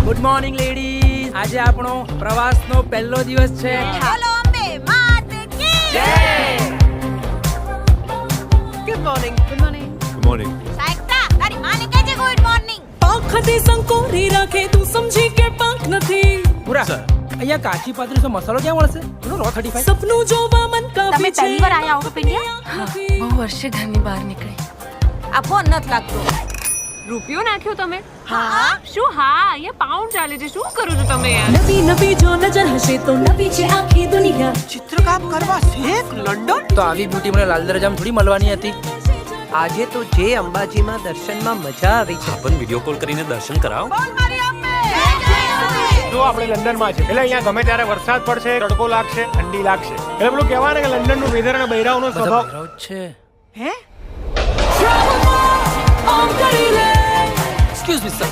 Good morning ladies. આજે આપણો પ્રવાસનો પહેલો દિવસ છે. બોલો અંબે માત કી જય. Good morning good morning. Good morning. Saykha તારી માને કહેજે ગુડ મોર્નિંગ. પાંખથી સંકોરી રાખે તું સમજી કે પાંખ નથી. પૂરા અહીંયા કાચી પાતળીનો મસાલો ક્યાં મળશે? પેલો રો 35. સપનું જોવા મન કાફી તમે છે. પહેલી વાર આયા આઉટ ઓફ ઇન્ડિયા? બહુ વર્ષે ઘરની બહાર નીકળી. આ ફોન નથી લાગતો. રૂપિયો નાખ્યો તમે? હા શું? હા, અહીંયા પાઉન્ડ ચાલે છે. શું કરો છો તમે યાર? નવી નવી જો નજર હશે તો નવી છે આખી દુનિયા. ચિત્રકામ કરવા શેખ લંડન. તો આવી બ્યુટી મને લાલ દરજામાં થોડી મળવાની હતી. આજે તો જે અંબાજીમાં દર્શનમાં મજા આવી છે. પણ વિડિયો કોલ કરીને દર્શન કરાવો. બોલ મારી અંબે. જો આપણે લંડનમાં છે એટલે અહીંયા ગમે ત્યારે વરસાદ પડશે, તડકો લાગશે, ઠંડી લાગશે. એટલે પેલું કહેવાય ને કે લંડનનું વેધર અને બૈરાઓનો બધા સ્વભાવ. બકરાઓ જ છે. હે ઓમ કરી લે. Excuse me sir.